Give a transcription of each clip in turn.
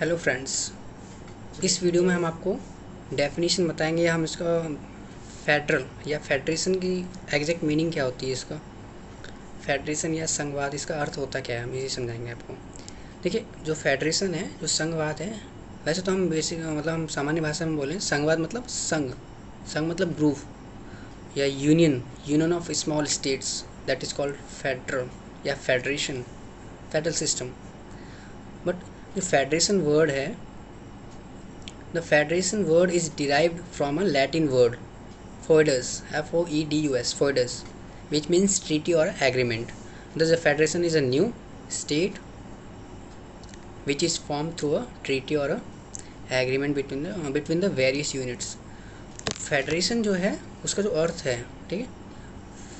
Hello friends, इस video में हम आपको डेफिनेशन बताएंगे या हम इसका फेडरल या फेडरेशन की एग्जैक्ट मीनिंग क्या होती है। इसका फेडरेशन या संघवाद, इसका अर्थ होता क्या है, हम यही समझाएंगे आपको। देखिए, जो फेडरेशन है, जो संघवाद है, वैसे तो हम बेसिक मतलब हम सामान्य भाषा में बोलें संघवाद मतलब संघ, संघ मतलब ग्रुप या union, union of small states, that is called federal या फेडरेशन, फेडरल सिस्टम। बट जो फेडरेशन वर्ड है, the federation word is derived from a Latin word foedus, F-O-E-D-U-S, foedus, which means treaty or agreement. Thus, a federation is a new state which is formed through a treaty or a agreement between the various units. Federation जो है उसका जो अर्थ है, ठीक है,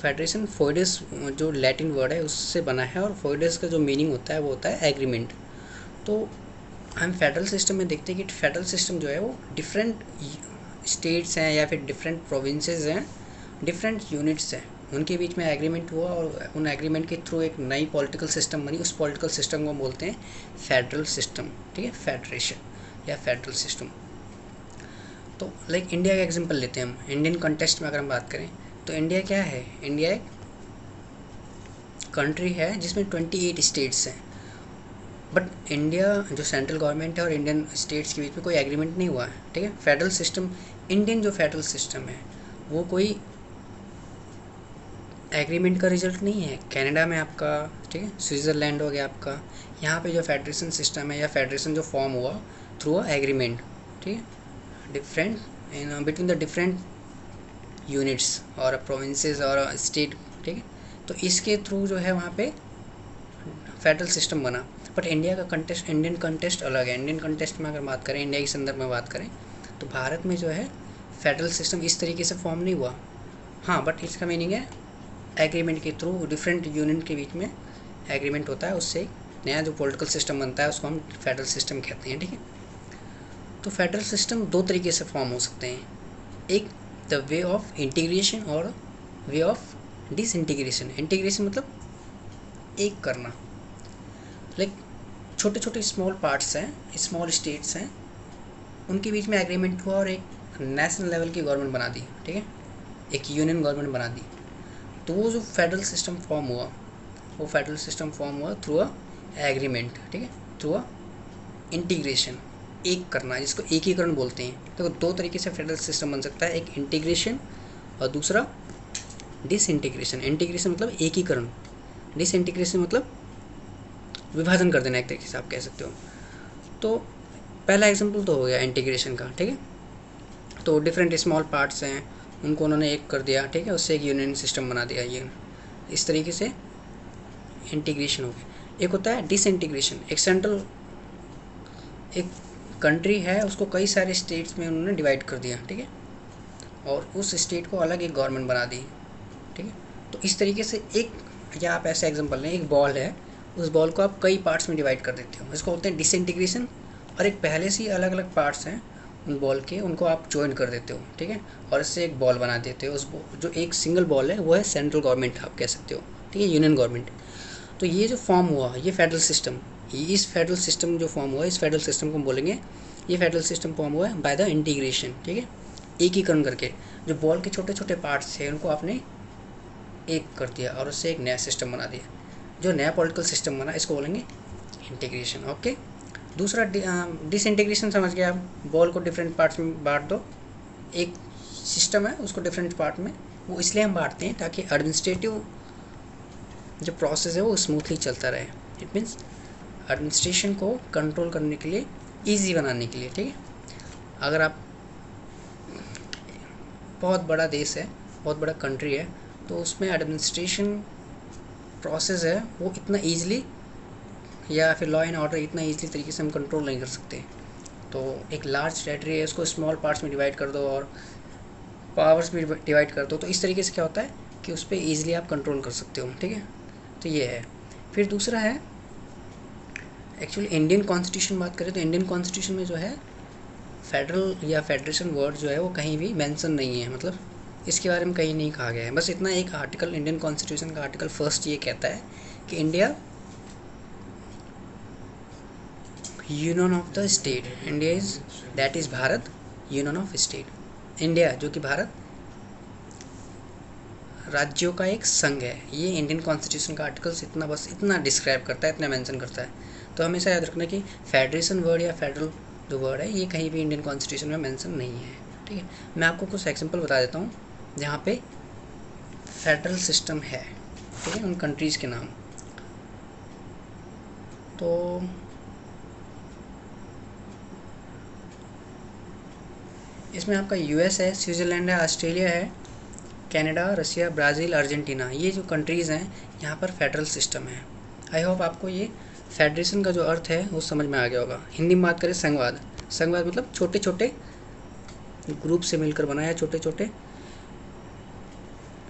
federation फोइडस जो Latin word है उससे बना है, और फोइडस का जो मीनिंग होता है वो होता है एग्रीमेंट। तो हम फेडरल सिस्टम में देखते हैं कि फेडरल सिस्टम जो है वो डिफरेंट स्टेट्स हैं या फिर डिफरेंट प्रोविंसेस हैं, डिफरेंट यूनिट्स हैं, उनके बीच में एग्रीमेंट हुआ और उन एग्रीमेंट के थ्रू एक नई पॉलिटिकल सिस्टम बनी। उस पॉलिटिकल सिस्टम को बोलते हैं फेडरल सिस्टम, ठीक है, फेडरेशन या फेडरल सिस्टम। तो लाइक इंडिया का एग्जांपल लेते हैं हम। इंडियन कॉन्टेक्स्ट में अगर हम बात करें तो इंडिया क्या है, इंडिया एक कंट्री है जिसमें 28 स्टेट्स हैं। बट इंडिया जो सेंट्रल गवर्नमेंट है और इंडियन स्टेट्स के बीच में कोई एग्रीमेंट नहीं हुआ है, ठीक है। फेडरल सिस्टम, इंडियन जो फेडरल सिस्टम है वो कोई एग्रीमेंट का रिजल्ट नहीं है। कनाडा में आपका, ठीक है, स्विट्ज़रलैंड हो गया आपका, यहाँ पे जो फेडरेशन सिस्टम है या फेडरेशन जो फॉर्म हुआ थ्रू अ एग्रीमेंट, ठीक है, different in between the different units और प्रोविंसेस और स्टेट, ठीक है। तो इसके थ्रू जो है वहाँ पे फेडरल सिस्टम बना। बट इंडिया का कंटेस्ट, इंडियन कंटेस्ट अलग है। इंडियन कंटेस्ट में अगर बात करें, इंडिया के संदर्भ में बात करें तो भारत में जो है फेडरल सिस्टम इस तरीके से फॉर्म नहीं हुआ। हाँ, बट इसका मीनिंग है एग्रीमेंट के थ्रू डिफरेंट यूनियन के बीच में एग्रीमेंट होता है, उससे नया जो पॉलिटिकल सिस्टम बनता है उसको हम फेडरल सिस्टम कहते हैं, ठीक है। तो फेडरल सिस्टम दो तरीके से फॉर्म हो सकते हैं, एक द वे ऑफ इंटीग्रेशन और वे ऑफ डिसइंटीग्रेशन। इंटीग्रेशन मतलब एक करना, लाइक छोटे छोटे स्मॉल पार्ट्स हैं, स्मॉल स्टेट्स हैं, उनके बीच में एग्रीमेंट हुआ और एक नेशनल लेवल की गवर्नमेंट बना दी, ठीक है, एक यूनियन गवर्नमेंट बना दी। तो वो जो फेडरल सिस्टम फॉर्म हुआ, वो फेडरल सिस्टम फॉर्म हुआ थ्रू अ एग्रीमेंट, ठीक है, थ्रू अ इंटीग्रेशन, एक करना, जिसको एकीकरण बोलते हैं। तो दो तरीके से फेडरल सिस्टम बन सकता है, एक इंटीग्रेशन और दूसरा डिसइंटीग्रेशन। इंटीग्रेशन मतलब एकीकरण, डिसइंटीग्रेशन मतलब विभाजन कर देना, एक तरीके से आप कह सकते हो। तो पहला एग्जांपल तो हो गया इंटीग्रेशन का, ठीक है। तो डिफरेंट स्मॉल पार्ट्स हैं, उनको उन्होंने एक कर दिया, ठीक है, उससे एक यूनियन सिस्टम बना दिया। ये इस तरीके से इंटीग्रेशन हो गया। एक होता है डिसइंटीग्रेशन, एक सेंट्रल, एक कंट्री है, उसको कई सारे स्टेट्स में उन्होंने डिवाइड कर दिया, ठीक है, और उस स्टेट को अलग एक गवर्नमेंट बना दी, ठीक है। तो इस तरीके से एक, या आप ऐसा एग्जांपल लें, एक बॉल है, उस बॉल को आप कई पार्ट्स में डिवाइड कर देते हो, इसको बोलते हैं डिसइंटीग्रेशन। और एक पहले से ही अलग अलग पार्ट्स हैं उन बॉल के, उनको आप ज्वाइन कर देते हो, ठीक है, और इससे एक बॉल बना देते हो। उस जो एक सिंगल बॉल है वो है सेंट्रल गवर्नमेंट, आप कह सकते हो, ठीक है, यूनियन गवर्नमेंट। तो ये जो फॉर्म हुआ, ये फेडरल सिस्टम, इस फेडरल सिस्टम जो फॉर्म हुआ, इस फेडरल सिस्टम को हम बोलेंगे, ये फेडरल सिस्टम फॉर्म हुआ है बाय द इंटीग्रेशन, ठीक है, एकीकरण करके। जो बॉल के छोटे छोटे पार्ट्स थे उनको आपने एक कर दिया और उससे एक नया सिस्टम बना दिया। जो नया पॉलिटिकल सिस्टम बना इसको बोलेंगे इंटीग्रेशन, ओके। दूसरा डिसइंटीग्रेशन, समझ गया आप, बॉल को डिफरेंट पार्ट्स में बांट दो, एक सिस्टम है उसको डिफरेंट पार्ट में, वो इसलिए हम बांटते हैं ताकि एडमिनिस्ट्रेटिव जो प्रोसेस है वो स्मूथली चलता रहे। इट मीन्स एडमिनिस्ट्रेशन को कंट्रोल करने के लिए, ईजी बनाने के लिए, ठीक है। अगर आप, बहुत बड़ा देश है, बहुत बड़ा कंट्री है, तो उसमें एडमिनिस्ट्रेशन प्रोसेस है वो इतना ईजिली, या फिर लॉ एंड ऑर्डर इतना ईजिली तरीके से हम कंट्रोल नहीं कर सकते। तो एक लार्ज टेरिटरी है, उसको स्मॉल पार्ट्स में डिवाइड कर दो और पावर्स भी डिवाइड कर दो, तो इस तरीके से क्या होता है कि उस पर ईजिली आप कंट्रोल कर सकते हो, ठीक है। तो ये है। फिर दूसरा है, एक्चुअली इंडियन कॉन्स्टिट्यूशन बात करें तो इंडियन कॉन्स्टिट्यूशन में जो है फेडरल या फेडरेशन वर्ड जो है वो कहीं भी मेंशन नहीं है, मतलब इसके बारे में कहीं नहीं कहा गया है। बस इतना, एक आर्टिकल, इंडियन कॉन्स्टिट्यूशन का आर्टिकल फर्स्ट ये कहता है कि India union of the state, India is that is Bharat, union of state, India जो कि भारत राज्यों का एक संघ है। ये इंडियन कॉन्स्टिट्यूशन का आर्टिकल्स इतना, बस इतना डिस्क्राइब करता है, इतना मेंशन करता है। तो हमेशा याद रखना कि फेडरेशन वर्ड या फेडरल जो वर्ड है ये कहीं भी इंडियन कॉन्स्टिट्यूशन में मेंशन नहीं है, ठीक है। मैं आपको कुछ एग्जांपल बता देता हूँ जहाँ पे फेडरल सिस्टम है, ठीक है, उन कंट्रीज़ के नाम। तो इसमें आपका यूएस है, स्विट्ज़रलैंड है, ऑस्ट्रेलिया है, कनाडा, रसिया, ब्राज़ील, अर्जेंटीना, ये जो कंट्रीज़ हैं यहाँ पर फेडरल सिस्टम है। आई होप आपको ये फेडरेशन का जो अर्थ है वो समझ में आ गया होगा। हिंदी में बात करें संघवाद, संघवाद मतलब छोटे छोटे ग्रुप से मिलकर बना है, छोटे छोटे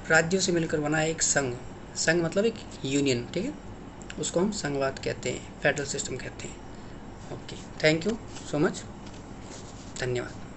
राज्यों से मिलकर बना है एक संघ। संघ मतलब एक यूनियन, ठीक है, उसको हम संघवाद कहते हैं, फेडरल सिस्टम कहते हैं। Okay, thank you so much, धन्यवाद।